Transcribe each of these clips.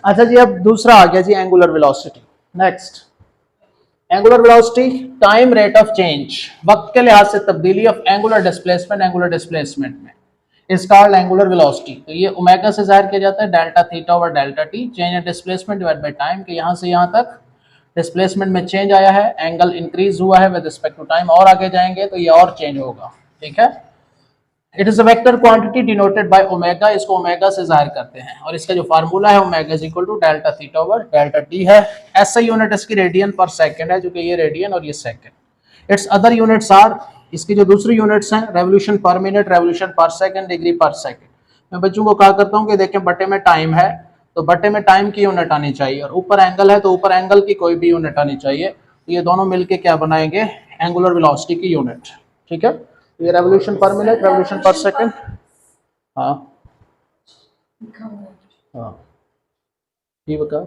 अच्छा जी, अब दूसरा आ गया जी angular velocity. Next, angular velocity time rate of change, वक्त के लिहाज से तब्दीली ऑफ एंगुलर डिस्प्लेसमेंट में इज कॉल्ड एंगुलर वेलोसिटी। तो ये ओमेगा से जाहिर किया जाता है, delta theta over delta t, change in displacement divide by time, कि यहाँ से यहाँ तक डिस्प्लेसमेंट में चेंज आया है, एंगल इंक्रीज हुआ है विद रिस्पेक्ट टू टाइम, और आगे जाएंगे तो ये और चेंज होगा। ठीक है, it is a vector quantity denoted by omega, इसको ओमेगा से जाहिर करते हैं, और इसका जो फार्मूला है omega is equal to delta theta over delta T है। ऐसा यूनिट इसकी रेडियन पर सेकंड है, जो कि ये रेडियन और ये second. Its other units are, इसकी जो दूसरी यूनिट्स हैं, revolution per minute, revolution per second, degree per second. मैं बच्चों को कहा करता हूँ कि देखें बटे में टाइम है तो बटे में टाइम की यूनिट आनी चाहिए, और ऊपर एंगल है तो ऊपर एंगल की कोई भी यूनिट आनी चाहिए। तो ये दोनों मिलके क्या बनाएंगे, एंगुलर वेलोसिटी की यूनिट। ठीक है, ये revolution per minute, revolution per second. हाँ हाँ, ये बता।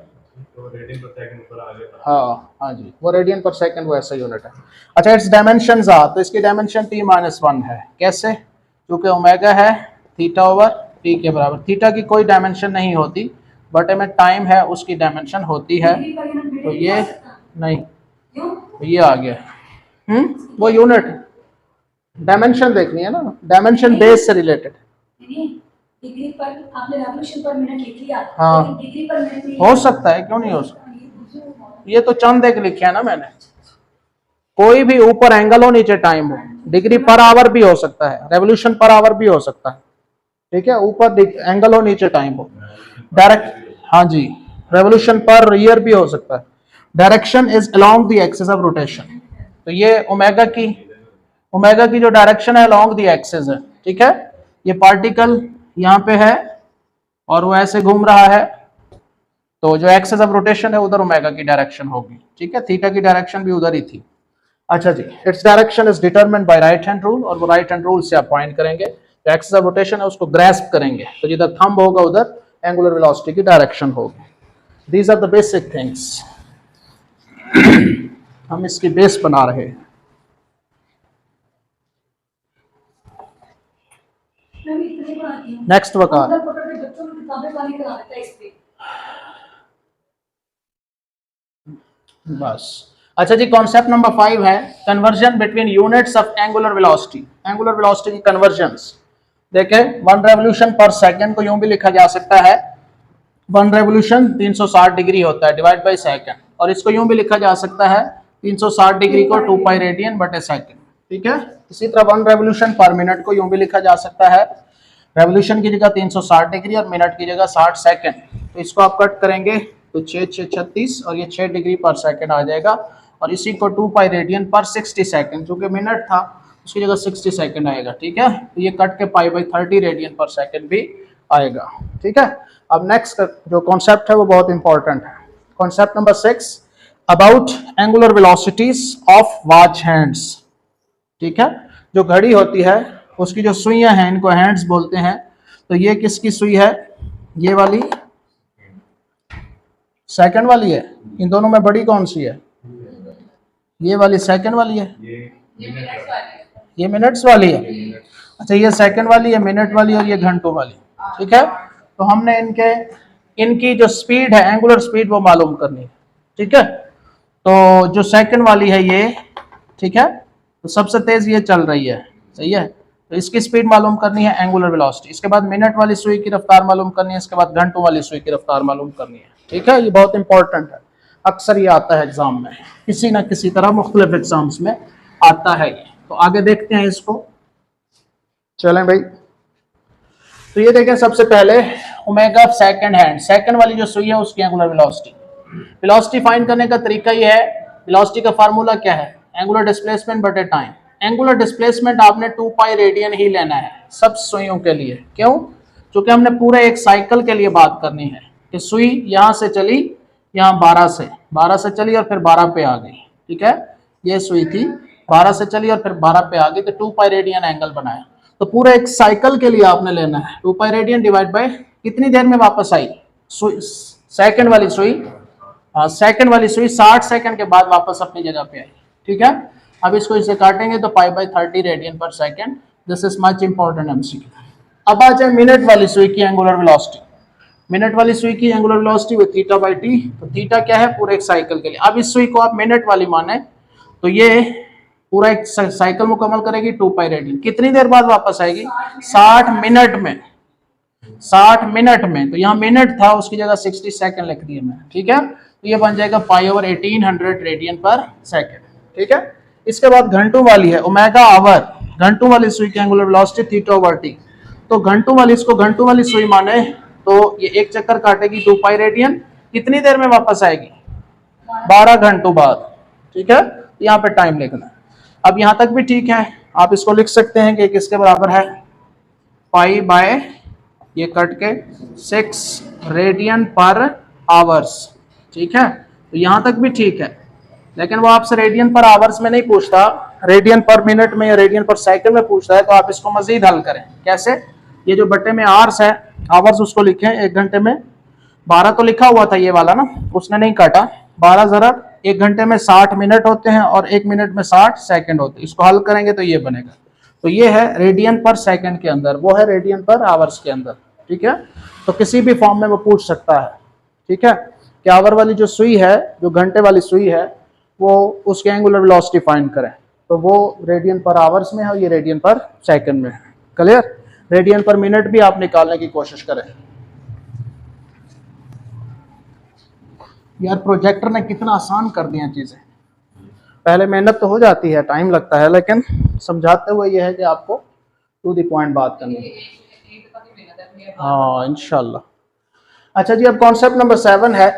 हाँ हाँ जी, वो रेडियन पर सेकंड वो ऐसा यूनिट है। अच्छा, इट्स डायमेंशंस आर, तो इसकी डायमेंशन t-1 है। कैसे? क्योंकि ओमेगा है थीटा ओवर टी के बराबर। थीटा की कोई डायमेंशन नहीं होती, बटे में टाइम है उसकी डायमेंशन होती है। तो ये नहीं, तो ये आ गया वो यूनिट। डायमेंशन देखनी है ना, डायमेंशन बेस से रिलेटेड। डिग्री पर आपने रेवोल्यूशन पर मिनट लिख लिया, हाँ, डिग्री पर मिनट हो सकता है, क्यों नहीं हो सकता। ये तो चंद एक लिखे है ना मैंने, कोई भी ऊपर एंगल हो नीचे टाइम हो। डिग्री पर आवर भी हो सकता है, रेवोल्यूशन पर आवर भी हो सकता है। ठीक है, ऊपर एंगल हो नीचे टाइम हो। डायरेक्ट, हाँ जी, रेवोल्यूशन पर ईयर भी हो सकता है। Direction is along the axis of rotation, तो ये ओमेगा की जो डायरेक्शन है अलोंग द एक्सिस है। ठीक है, ये पार्टिकल यहाँ पे है और वो ऐसे घूम रहा है, तो जो एक्सिस ऑफ रोटेशन है उधर ओमेगा की डायरेक्शन होगी। ठीक है, थीटा की डायरेक्शन भी उधर ही थी। अच्छा जी, its direction is determined by right hand rule, और वो राइट हैंड रूल से आप पॉइंट करेंगे, जो एक्सिस ऑफ रोटेशन है उसको ग्रैस्प करेंगे, तो जिधर थंब होगा उधर एंगुलर वेलोसिटी की डायरेक्शन होगी। These are the basic things, हम इसकी बेस बना रहे हैं। नेक्स्ट वकार, बस। अच्छा जी, कॉन्सेप्ट नंबर 5 है conversion between units of angular velocity. Angular velocity की कन्वर्जन्स देखें, 1 रेवोल्यूशन पर सेकंड को यूं भी लिखा जा सकता है, 1 रेवोल्यूशन 360 डिग्री होता है डिवाइड बाय सेकंड, और इसको यूं भी लिखा जा सकता है 360 डिग्री को 2 पाई रेडियन बटे सेकंड। ठीक है, इसी तरह 1 रेवोल्यूशन पर मिनट को यूं भी लिखा जा सकता है, रेवोल्यूशन की जगह 360 डिग्री और मिनट की जगह 60 सेकंड। तो इसको आप कट करेंगे तो 6 6 36 और ये 6 डिग्री पर सेकंड आ जाएगा, और इसी को 2 पाई रेडियन पर 60 सेकंड, जो कि मिनट था उसकी जगह 60 सेकंड आएगा। ठीक है, तो ये कट के pi by 30 radian per second भी आएगा। ठीक है, अब नेक्स्ट जो कॉन्सेप्ट है वो बहुत इंपॉर्टेंट है, concept number 6 about angular velocities of watch hands. ठीक है, जो घड़ी होती है उसकी जो सुइयां हैं इनको हैंड्स बोलते हैं। तो ये किसकी सुई है, ये वाली सेकंड वाली है। इन दोनों में बड़ी कौन सी है, ये वाली सेकंड वाली है, ये मिनट्स वाली है। अच्छा, ये सेकंड वाली है, मिनट वाली, और ये घंटों वाली। ठीक है, तो हमने इनकी जो स्पीड है एंगुलर स्पीड वो मालूम करनी है। ठीक है, तो जो सेकंड वाली है ये, ठीक है, तो सबसे तेज ये चल रही है, सही है, तो इसकी स्पीड मालूम करनी है, एंगुलर वेलोसिटी। इसके बाद मिनट वाली सुई की रफ्तार मालूम करनी है, इसके बाद घंटों वाली सुई की रफ्तार मालूम करनी है। ठीक है, ये बहुत इंपॉर्टेंट है, अक्सर ये आता है एग्जाम में, किसी ना किसी तरह मुख्तलिफ एग्जाम्स में आता है ये। तो आगे देखते हैं इसको, चलें भाई। तो ये देखें, सबसे पहले ओमेगा सेकंड हैंड, सेकंड वाली जो सुई है उसकी एंगुलर वेलोसिटी। वेलोसिटी फाइंड करने का तरीका ये है, वेलोसिटी का फार्मूला क्या है, एंगुलर डिस्प्लेसमेंट बटे टाइम। एंगुलर डिस्प्लेसमेंट आपने 2 पाई रेडियन ही लेना है सब सुइयों के लिए। क्यों? क्योंकि हमने पूरे एक साइकिल के लिए बात करनी है कि सुई यहाँ से चली, यहाँ 12 से चली और फिर 12 पे आ गई। ठीक है, ये सुई थी 12 से चली और फिर 12 पे आ गई, तो 2 पाई रेडियन एंगल बनाया। तो पूरे एक साइकिल के लिए आपने लेना है 2 पाई रेडियन डिवाइड बाय कितनी देर में वापस आई सेकंड वाली सुई, सेकंड वाली सुई 60 सेकंड के बाद वापस अपनी जगह पे आई। ठीक है, अब इसको इसे काटेंगे तो pi by 30 radian per second. This is much important MCQ. अब आ जाए मिनट वाली सुई की एंगुलर वेलोसिटी। मिनट वाली सुई की angular velocity with theta by T, तो थीटा क्या है पूरे एक साइकिल के लिए। अब इस सुई को आप मिनट वाली माने तो ये पूरा एक साइकिल मुकम्मल करेगी 2 पाई रेडियन। कितनी देर बाद वापस आएगी? 60 मिनट में। 60 मिनट में, तो यहाँ मिनट था उसकी जगह 60 सेकंड लिख दिया मैं, ठीक है। तो ये बन जाएगा पाई/1800 रेडियन पर सेकंड, ठीक है। इसके बाद घंटों वाली है ओमेगा आवर, घंटों वाली सुई की angular velocity theta over T. तो घंटों वाली, इसको घंटों वाली सुई माने तो ये एक चक्कर काटेगी 2 पाई रेडियन। कितनी देर में वापस आएगी? 12 घंटों बाद, ठीक है। यहाँ पे टाइम लिखना है। अब यहाँ तक भी ठीक है, आप इसको लिख सकते हैं कि किसके बराबर है? पाई बाय ये कट के 6 रेडियन पर आवर्स, ठीक है। तो यहाँ तक भी ठीक है, लेकिन वो आपसे रेडियन पर आवर्स में नहीं पूछता, रेडियन पर मिनट में या रेडियन पर सेकंड में पूछता है। तो आप इसको मजीद हल करें। कैसे? ये जो बट्टे में आवर्स है, आवर्स उसको लिखें 1 घंटे में 12 तो लिखा हुआ था ये वाला ना, उसने नहीं काटा। 12 जरा 1 घंटे में 60 मिनट होते हैं और 1 मिनट में 60 सेकंड होते हैं। इसको हल करेंगे तो ये बनेगा। तो ये है रेडियन पर सेकंड के अंदर, वो है रेडियन पर आवर्स के अंदर, ठीक है। तो किसी भी फॉर्म में वो पूछ सकता है, ठीक है, कि आवर वाली जो सुई है, जो घंटे वाली सुई है, वो उसके एंगुलर वेलोसिटी फाइंड करें। तो वो रेडियन पर आवर्स में है और ये रेडियन पर सेकंड में है। क्लियर? रेडियन पर मिनट भी आप निकालने की कोशिश करें। यार प्रोजेक्टर ने कितना आसान कर दिया चीजें। पहले मेहनत तो हो जाती है, टाइम लगता है, लेकिन समझाते हुए यह है कि आपको टू द पॉइंट बात करनी है। हाँ इंशाल्लाह। अच्छा जी, अब कॉन्सेप्ट नंबर 7 है।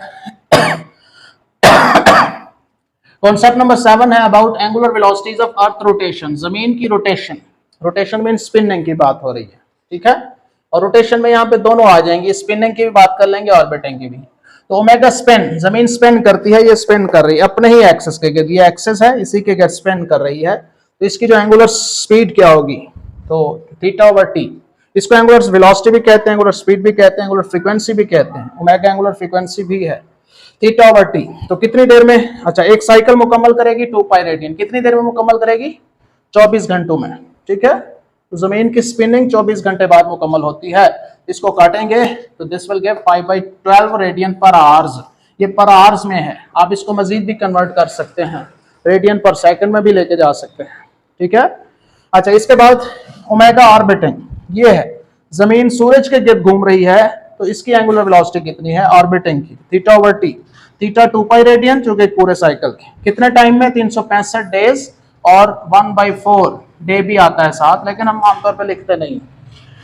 कॉन्सेप्ट नंबर 7 है about angular velocities of earth rotation, जमीन की रोटेशन। रोटेशन मीन स्पिनिंग की बात हो रही है, ठीक है। और रोटेशन में यहाँ पे दोनों आ जाएंगे, स्पिनिंग की भी बात कर लेंगे, ऑर्बिटिंग की भी। तो ओमेगा स्पिन, जमीन स्पिन करती है, ये स्पिन कर रही है अपने ही एक्सिस के गिर्द, ये एक्सिस है, इसी के गिर्द स्पिन कर रही है। तो इसकी जो एंगुलर स्पीड क्या होगी? तो थीटा ओवर टी। इसको एंगुलर वेलोसिटी भी कहते हैं, एंगुलर स्पीड भी कहते हैं, एंगुलर फ्रीक्वेंसी भी कहते हैं। ओमेगा एंगुलर फ्रीक्वेंसी भी है। थीटा ओवर टी तो कितनी देर में? अच्छा, एक साइकिल मुकम्मल करेगी 2 पाई रेडियन। कितनी देर में मुकम्मल करेगी? 24 घंटों में, ठीक है। तो जमीन की स्पिनिंग 24 घंटे बाद मुकम्मल होती है। इसको काटेंगे तो दिस विल गिव 5/12 रेडियन पर आवर्स। ये पर आवर्स में है, आप इसको मजीद भी कन्वर्ट कर सकते हैं, रेडियन पर सेकंड में भी लेके जा सकते हैं, ठीक है। अच्छा, इसके बाद ओमेगा ऑर्बिटिंग, ये है जमीन सूरज के गिर्द घूम रही है, तो इसकी एंगुलर वेलोसिटी कितनी है ऑर्बिटिंग की? Theta over T. Theta 2 pi radian, जो कि पूरे साइकिल की कितने टाइम में? 365 डेज, और 1/4 डे भी आता है साथ, लेकिन हम आमतौर पर लिखते नहीं।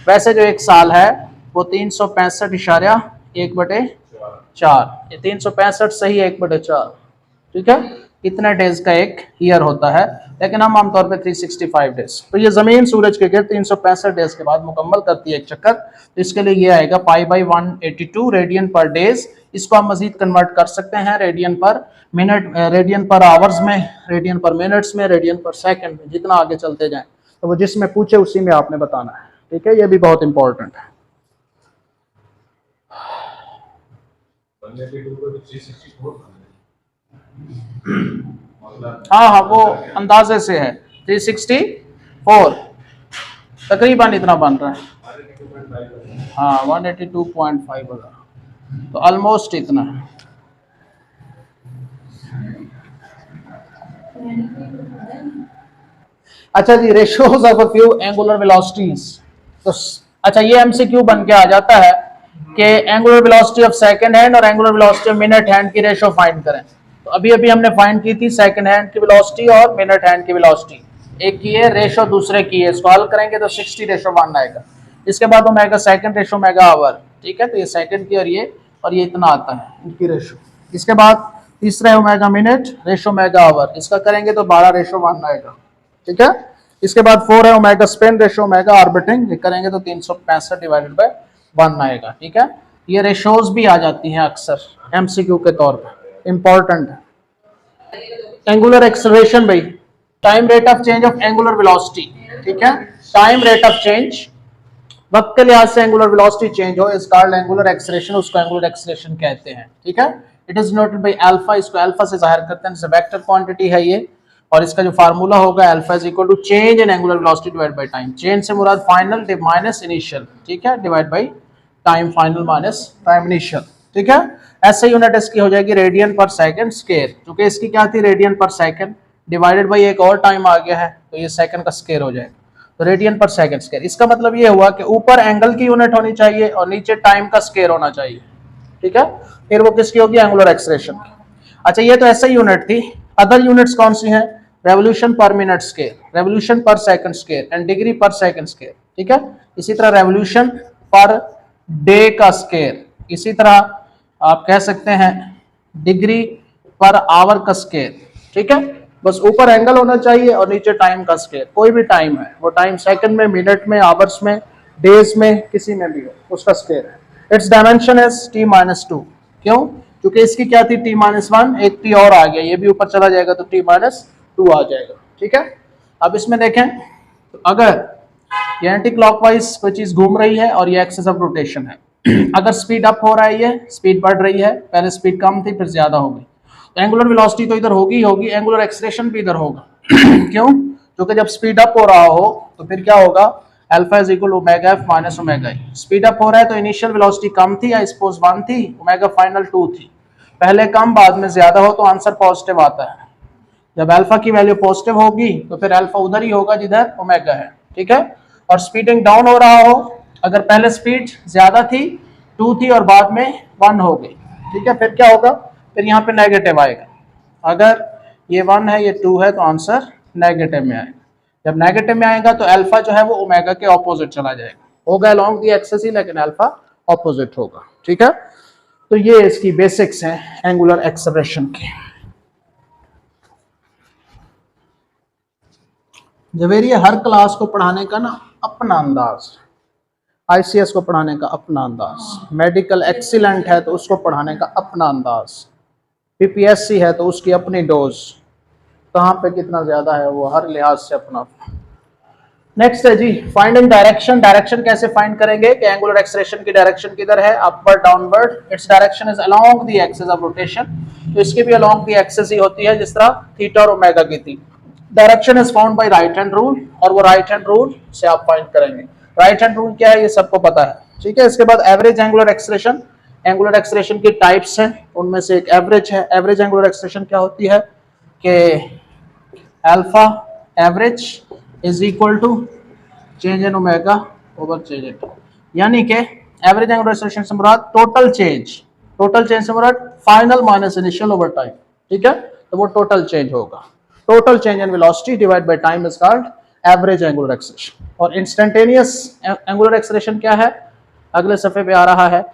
वैसे जो एक साल है वो 365/1/4, ये 365 सही 1/4, ठीक है। इतने डेज का एक ईयर होता है, लेकिन हम आमतौर पे 365 डेज। तो ये जमीन सूरज के गिर्द 365 डेज के बाद मुकम्मल करती है एक चक्कर। तो इसके लिए ये आएगा π/182 रेडियन पर डेज। इसको आप मजीद कन्वर्ट कर सकते हैं रेडियन पर मिनट, रेडियन पर आवर्स में, रेडियन पर मिनट्स में, रेडियन पर सेकंड में, जितना आगे चलते जाएं। तो वो जिसमें पूछे उसी में आपने बताना है, ठीक है। ये भी बहुत इंपॉर्टेंट है। हाँ हाँ, वो अंदाजे से है 364, तकरीबन इतना बन रहा है। हाँ 182.5 होगा, तो ऑलमोस्ट इतना है। अच्छा जी, ratios of a few angular velocities. तो अच्छा, ये एमसीक्यू बन के आ जाता है कि angular velocity of second hand और angular velocity of minute hand की रेशियो फाइंड करें। तो अभी अभी हमने फाइंड की थी सेकंड हैंड की वेलोसिटी और मिनट हैंड की वेलोसिटी, एक की है रेशियो, दूसरे की है। इसको हल करेंगे तो 60:1 आएगा। इसके बाद omega second ratio omega hour, ठीक है। तो ये सेकंड की और ये इतना आता है इनकी रेशियो। इसके बाद तीसरा है omega minute ratio omega hour, इसका करेंगे तो 12:1 आएगा, ठीक है। इसके बाद 4 है omega spin ratio omega orbiting, ये करेंगे तो 365/1 आएगा, ठीक है। ये रेशियोज भी आ जाती हैं अक्सर एमसीक्यू के तौर पर, इंपॉर्टेंट है। एंगुलर एक्सेलरेशन भाई, time rate of change of angular velocity, ठीक है। टाइम रेट ऑफ चेंज, वक्त के लिहाज से एंगुलर वेलोसिटी चेंज हो, इस कॉल्ड एंगुलर एक्सेलरेशन, उसको एंगुलर एक्सेलरेशन कहते हैं, ठीक है। It is denoted by alpha, इसको अल्फा से जाहिर करते हैं, वेक्टर क्वांटिटी है ये। और इसका जो फार्मूला होगा alpha is equal to change in angular velocity divide by time. Change से मुराद फाइनल माइनस इनिशियल, ठीक है, divide by time final minus time initial, ठीक है। ऐसे यूनिट इसकी हो जाएगी रेडियन पर सेकंड स्क्वायर, क्योंकि इसकी क्या थी radian per second divided by एक और टाइम आ गया है तो ये सेकंड का स्क्वायर हो जाएगा, तो रेडियन पर सेकंड स्क्वायर। इसका मतलब ये हुआ कि ऊपर एंगल की यूनिट होनी चाहिए और नीचे टाइम का स्क्वायर होना चाहिए, ठीक है। फिर वो किसकी होगी एंगुलर एक्सेलरेशन की। अच्छा ये तो ऐसे यूनिट थी। अदर यूनिट्स कौन सी हैं, revolution per minute square, revolution per second square and degree per second square, ठीक है। इसी तरह रेवोल्यूशन पर डे का स्क्वायर, इसी तरह आप कह सकते हैं डिग्री पर आवर का स्क्वायर, ठीक है। बस ऊपर एंगल होना चाहिए और नीचे टाइम का स्क्वायर, कोई भी टाइम है वो टाइम सेकंड में, मिनट में, आवर्स में, डेज में, किसी में भी हो उसका स्क्वायर है। इट्स डायमेंशन इज t-2, क्यों, क्योंकि इसकी क्या थी t-1, एक t और आ गया, ये भी ऊपर चला जाएगा तो t-2 आ जाएगा, ठीक है। अब इसमें देखें तो अगर ये एंटी क्लॉकवाइज कोई चीज घूम रही है और ये एक्सिस ऑफ रोटेशन है, अगर स्पीड अप हो रहा है, ये स्पीड बढ़ रही है, पहले स्पीड कम थी फिर ज्यादा हो गई, तो एंगुलर वेलोसिटी तो इधर होगी होगी, एंगुलर एक्सेलरेशन भी इधर होगा क्यों, क्योंकि जब स्पीड अप हो रहा हो तो फिर क्या होगा alpha is equal omega F minus omega E. Speed up हो रहा है तो इनिशियल वेलोसिटी कम थी, आई सपोज 1 थी, ओमेगा फाइनल 2 थी, पहले कम बाद में ज्यादा हो तो आंसर पॉजिटिव आता है। जब अल्फा की वैल्यू पॉजिटिव होगी तो फिर अल्फा उधर ही होगा जिधर ओमेगा है, ठीक है। और स्पीडिंग डाउन हो रहा हो, अगर पहले स्पीड ज्यादा थी 2 थी और बाद में 1 हो गई, ठीक है, फिर क्या होगा, फिर यहाँ पे नेगेटिव आएगा। अगर ये 1 है ये 2 है तो आंसर नेगेटिव में आएगा। जब नेगेटिव में आएगा तो अल्फा जो है वो ओमेगा के ऑपोजिट चला जाएगा, होगा अलोंग दी एक्सिस ही लेकिन अल्फा ऑपोजिट होगा, ठीक है। तो ये इसकी बेसिक्स हैं एंगुलर एक्सेलरेशन की। जवेरी हर क्लास को पढ़ाने का ना अपना अंदाज, आईसीएस को पढ़ाने का अपना अंदाज, मेडिकल एक्सीलेंट है तो उसको पढ़ाने का अपना अंदाज, पीपीएससी है तो उसकी अपनी डोज, कहाँ पे कितना ज्यादा है वो हर लिहाज से अपना। नेक्स्ट है जी फाइंडिंग डायरेक्शन। डायरेक्शन कैसे फाइंड करेंगे कि एंगुलर एक्सेलरेशन की डायरेक्शन किधर है, upward downward, it's direction is along the axis of rotation, तो इसकी भी अलोंग द एक्सिस ही होती है जिस तरह थीटा और ओमेगा की थी। Direction is found by right hand rule, और वो राइट हैंड रूल से आप फाइंड करेंगे। राइट हैंड रूल क्या है ये सबको पता है, ठीक है। इसके बाद average angular acceleration, angular acceleration की टाइप्स हैं, उनमें से एक एवरेज है। एवरेज एंगुलर एक्सेलरेशन क्या होती है कि alpha average is equal to change in omega over change in, यानी कि एवरेज एंगुलर एक्सेलरेशन से मुराद टोटल चेंज से मुराद final minus initial over time, ठीक है, तो वो टोटल चेंज होगा। Total change in velocity divide by time is called average angular acceleration. और इंस्टेंटेनियस एंगुलर एक्सेलरेशन क्या है, अगले सफे पे आ रहा है।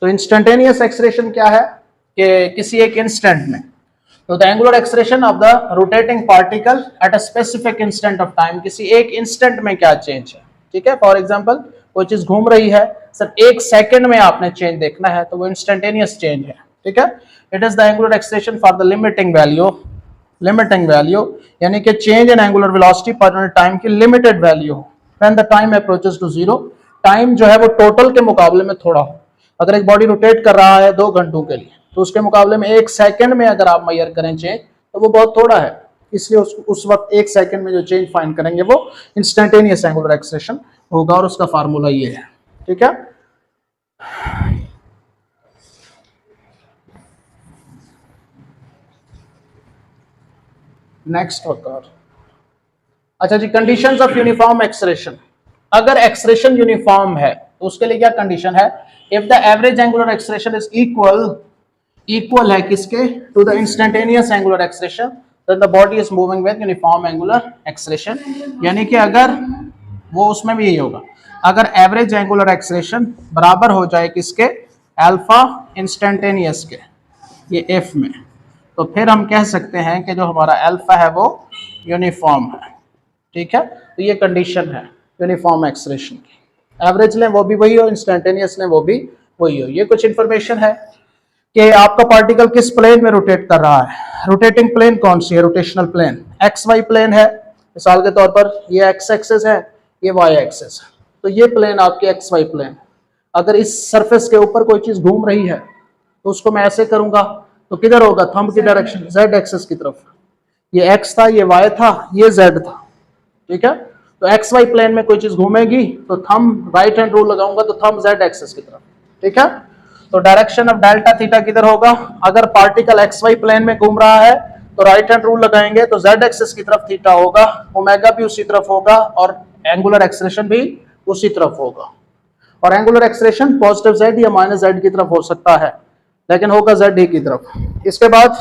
तो इंस्टेंटेनियस एक्सेलरेशन क्या है कि किसी एक इंस्टेंट में, तो the angular acceleration of the rotating particle at a specific instant of time, किसी एक इंस्टेंट में क्या चेंज है, ठीक है। फॉर एग्जांपल कोई चीज घूम रही है, सर एक सेकंड में आपने चेंज देखना है तो वो इंस्टेंटेनियस चेंज है, ठीक है। It is the angular acceleration for the limiting value, यानी कि change in angular velocity per time की limited value when the time approaches to zero, time जो है वो टोटल के मुकाबले में थोड़ा हो। अगर एक बॉडी रोटेट कर रहा है 2 घंटों के लिए तो उसके मुकाबले में 1 सेकंड में अगर आप मेजर करें चेंज तो वो बहुत थोड़ा है, इसलिए उस वक्त 1 सेकंड में जो चेंज फाइंड करेंगे वो इंस्टेंटेनियस एंगुलर एक्सेलरेशन होगा, और उसका फार्मूला ये है, ठीक है। नेक्स्ट वर्कर, अच्छा जी कंडीशंस ऑफ यूनिफॉर्म एक्सेलरेशन। अगर एक्सेलरेशन यूनिफॉर्म है तो उसके लिए क्या कंडीशन है, if the average angular acceleration is equal है किसके, to the instantaneous angular acceleration, then the body is moving with uniform angular acceleration, यानी कि अगर वो उसमें भी यही होगा, अगर एवरेज एंगुलर एक्सेलरेशन बराबर हो जाए किसके, अल्फा इंस्टेंटेनियस के, ये एफ में, तो फिर हम कह सकते हैं कि जो हमारा अल्फा है वो यूनिफॉर्म है, ठीक है। तो ये कंडीशन है यूनिफॉर्म एक्सेलरेशन की, एवरेज लें वो भी वही हो, इंस्टेंटेनियस लें वो भी वही हो। ये कुछ इंफॉर्मेशन है कि आपका पार्टिकल किस प्लेन में रोटेट कर रहा है। रोटेटिंग प्लेन कौन सी है, rotational plane X Y plane है, मिसाल के तौर पर ये एक्स एक्सिस है, ये वाई एक्सिस है, तो ये प्लेन आपकी एक्स वाई प्लेन। अगर इस सरफेस के ऊपर कोई चीज घूम रही है तो उसको मैं ऐसे करूंगा तो किधर होगा, थंब की डायरेक्शन जेड एक्सिस की तरफ, ये x था, ये y था, ये z था, ठीक है। तो एक्स वाई प्लेन में कोई चीज घूमेगी तो थंब राइट हैंड रूल लगाऊंगा तो थंब z एक्सिस की तरफ, ठीक है। तो डायरेक्शन ऑफ डेल्टा थीटा किधर होगा? अगर पार्टिकल एक्स वाई प्लेन में घूम रहा है तो राइट हैंड रूल लगाएंगे तो z एक्सिस की तरफ थीटा होगा, ओमेगा भी उसी तरफ होगा और एंगुलर एक्सेलरेशन भी उसी तरफ होगा। और एंगुलर एक्सेलरेशन पॉजिटिव z या माइनस z की तरफ हो सकता है, लेकिन होगा z की तरफ। इसके बाद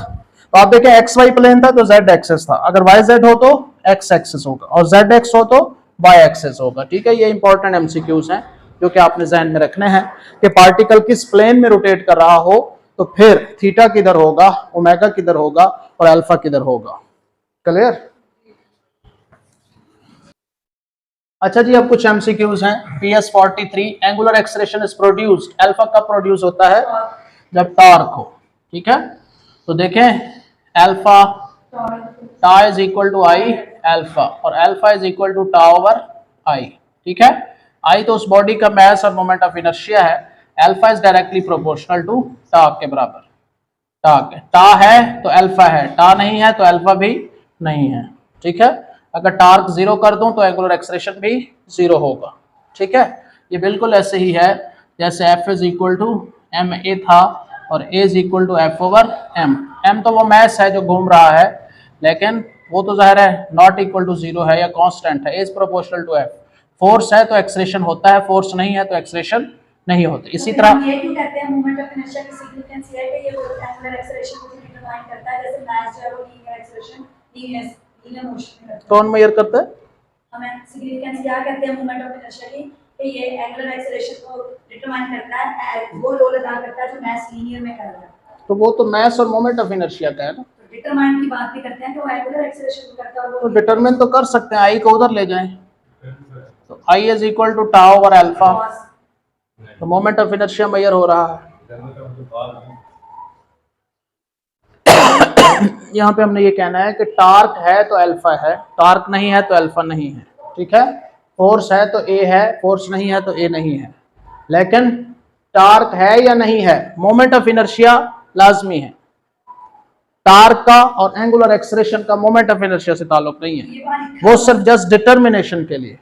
तो आप देखें एक्स वाई प्लेन था तो z एक्सिस था, अगर y z हो तो x एक्सिस होगा और z x हो तो y एक्सिस होगा, ठीक है। ये इंपॉर्टेंट एमसीक्यूज हैं जो कि आपने ध्यान में रखने हैं कि पार्टिकल किस प्लेन में रोटेट कर रहा हो तो फिर थीटा किधर होगा, ओमेगा किधर होगा और अल्फा किधर होगा। क्लियर? अच्छा जी, अब कुछ एमसीक्यूज हैं। PS 43 angular acceleration is produced, alpha कब प्रोड्यूस होता है? जब टॉर्क हो, ठीक है। तो देखें alpha tau is equal to I alpha और alpha is equal to tau over I, ठीक है। आई तो उस बॉडी का मास और मोमेंट ऑफ इनर्शिया है, alpha is directly proportional to tau के बराबर। टा है तो अल्फा है, टा नहीं है तो अल्फा भी नहीं है, ठीक है। अगर टार्क जीरो कर दूं तो एंगुलर एक्सेलरेशन भी जीरो होगा, ठीक है। ये बिल्कुल ऐसे ही है जैसे F is equal to M A था और A is equal to F over M. M तो वो मैस है जो घूम रहा है, लेकिन वो तो जाहिर है नॉट इक्वल टू जीरो है या कांस्टेंट है, A is proportional to F. Force है तो एक्सेलरेशन होता है, फोर्स नहीं है तो एक्सेलरेशन नहीं होता। इसी तरह ये क्यों कहते हैं मोमेंट ऑफ इनर्शिया की सिग्निफिकेंस ये है कि ये एंगुलर एक्सेलरेशन को डिटरमाइन करता है, जैसे मास जो है वो लीनियर एक्सेलरेशन लीनियर मोशन में करता है। कौन मेजर करता है? हमें सिग्निफिकेंस क्या कहते हैं मोमेंट ऑफ इनर्शिया की कि ये एंगुलर एक्सेलरेशन को डिटरमाइन करता है, वो रोल अदा करता है जो मास लीनियर में कर रहा है। तो वो तो मास और मोमेंट ऑफ इनर्शिया का है ना, तो डिटरमाइन की बात भी करते हैं कि वो एंगुलर एक्सेलरेशन को करता है। तो डिटरमिन तो कर सकते हैं, आई को उधर ले जाएं तो I is equal to tau over alpha, तो मोमेंट ऑफ इनर्शिया मेजर हो रहा है। यहाँ पे हमने ये कहना है कि टार्क है तो अल्फा है, टार्क नहीं है तो अल्फा नहीं है, ठीक है। फोर्स है तो ए है, फोर्स नहीं है तो ए नहीं है, लेकिन टार्क है या नहीं है, मोमेंट ऑफ इनर्शिया लाजमी है। टार्क का और एंगुलर एक्सेलरेशन का मोमेंट ऑफ इनर्शिया से ताल्लुक नहीं है, वो सिर्फ जस्ट डिटर्मिनेशन के लिए,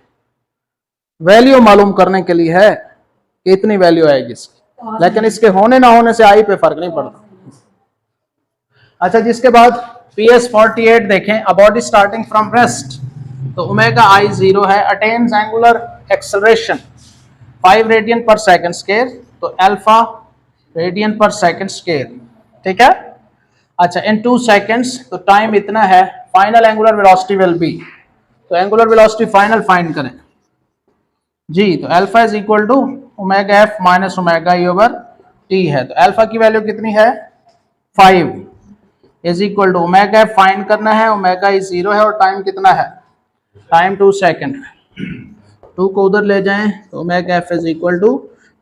वैल्यू मालूम करने के लिए है कि इतनी वैल्यू आएगी इसकी, लेकिन इसके होने ना होने से आई पे फर्क नहीं पड़ता। अच्छा, जिसके बाद PS 48 देखें, अ बॉडी स्टार्टिंग फ्रॉम रेस्ट, तो ओमेगा आई जीरो है, attains angular acceleration 5 radian per second square, तो alpha radian per second square, ठीक है। अच्छा, इन 2 सेकंड्स तो टाइम इतना है, final angular velocity will be, तो एंगुलर वेलोसिटी फाइनल फाइंड करें जी। तो alpha is equal to omega F minus omega E over T है, तो अल्फा की वैल्यू कितनी है? 5 is equal to omega F find करना है, ओमेगा ई जीरो है और टाइम कितना है? Time 2 second. 2 को उधर ले जाएं तो omega F is equal to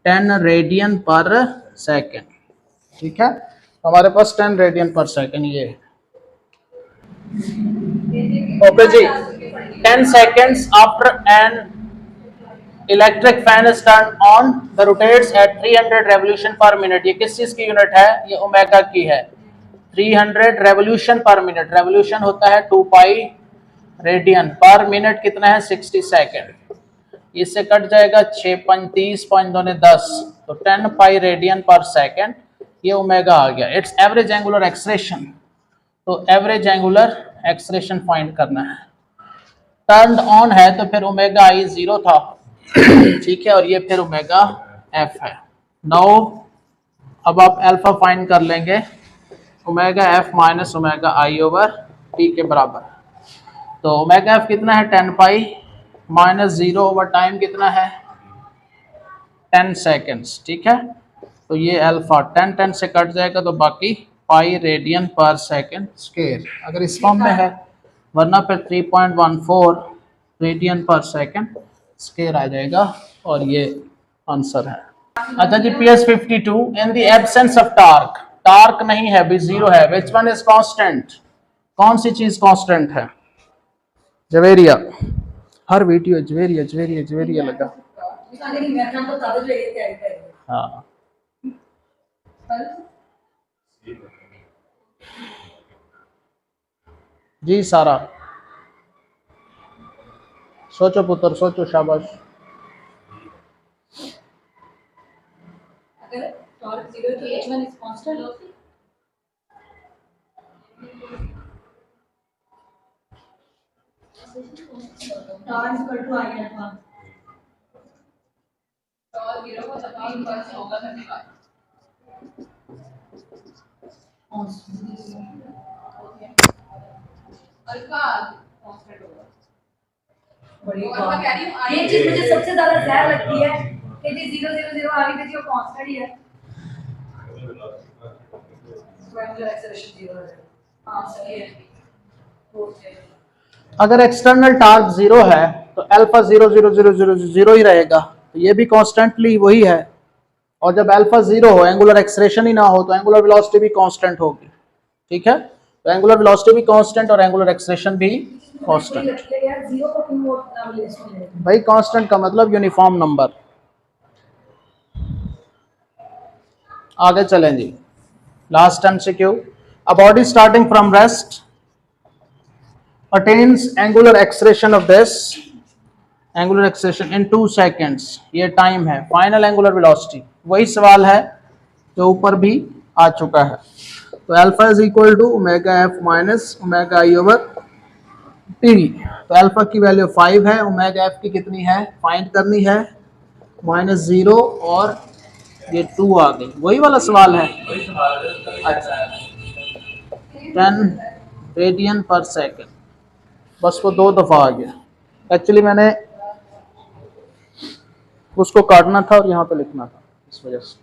10 radian per second, ठीक है। हमारे पास 10 रेडियन पर सेकंड ये है, okay ji. 10 seconds after an electric fan is turned on, the rotates at 300 revolution per minute। ये किस चीज की यूनिट है? ये ओमेगा की है। 300 रेवोल्यूशन पर मिनट, रेवोल्यूशन होता है 2 पाई रेडियन, पर मिनट कितना है? 60 सेकेंड। इससे कट जाएगा 6 5 30 5 2 10, तो 10 पाई रेडियन पर सेकेंड, ये ओमेगा आ गया। इट्स एवरेज एंगुलर एक्सेलरेशन, तो एवरेज एंगुलर एक्सेलरेशन फाइंड करना है। टर्न्ड ऑन है तो फिर ओमेगा आई जीरो था, ठीक है, और ये फिर ओमेगा एफ है। नाउ अब आप अल्फा फाइंड कर लेंगे, omega F minus omega I over T के बराबर, तो ओमेगा एफ कितना है? 10 pi minus zero over time कितना है? 10 सेकेंड्स, ठीक है। तो ये अल्फा 10 10 से कट जाएगा तो बाकी पाई रेडियन पर सेकेंड स्क्वायर, अगर इस फॉर्म में है, वरना फिर 3.14 रेडियन पर सेकेंड स्क्वायर आ जाएगा और ये आंसर है। अच्छा जी, PS 52 in the absence of torque, torque नहीं है भी, जीरो है, विच वन इज कांस्टेंट? कौन सी चीज कांस्टेंट है? जवेरिया, हर वीडियो जवेरिया जवेरिया जवेरिया लगा। हाँ, जी सारा, सोचो पुत्र सोचो, शाबाश। अगर टॉर्क 0 तो h1 is constant. Torque equal to I alpha. Torque 0 को सभी बस होगा करने का। अल्फा कांस्टेंट होगा। बड़ी बात। ये चीज मुझे सबसे ज्यादा जहर लगती है कि जी 0 0 0 आ गई थी, वो कांस्टेंट ही है। एंगुलर एक्सेलरेशन 0 है। हां सही है। ओके। अगर एक्सटर्नल टॉर्क 0 है तो अल्फा 0 0 0 0 0 ही रहेगा, तो ये भी कॉन्स्टेंटली वही है। और जब अल्फा 0 हो, एंगुलर एक्सेलरेशन ही ना हो, तो एंगुलर वेलोसिटी भी कांस्टेंट होगी। ठीक है, तो एंगुलर वेलोसिटी भी कांस्टेंट और एंगुलर एक्सेलरेशन भी कांस्टेंट। भाई कांस्टेंट का मतलब यूनिफॉर्म नंबर। आगे चलें जी, last MCQ। A body starting from rest attains angular acceleration of this angular acceleration in 2 seconds, ये टाइम है। फाइनल एंगुलर वेलोसिटी, वही सवाल है जो ऊपर भी आ चुका है। तो alpha is equal to omega F minus omega I over T. तो अल्फा की वैल्यू 5 है, ओमेगा एफ की कितनी है फाइंड करनी है, -0 और ये 2 आ गई। वही वाला सवाल है। अच्छा, 10 रेडियन पर सेकेंड, बस वो 2 दफ़ा आ गया। एक्चुअली मैंने उसको काटना था और यहाँ पे लिखना था, इस वजह से।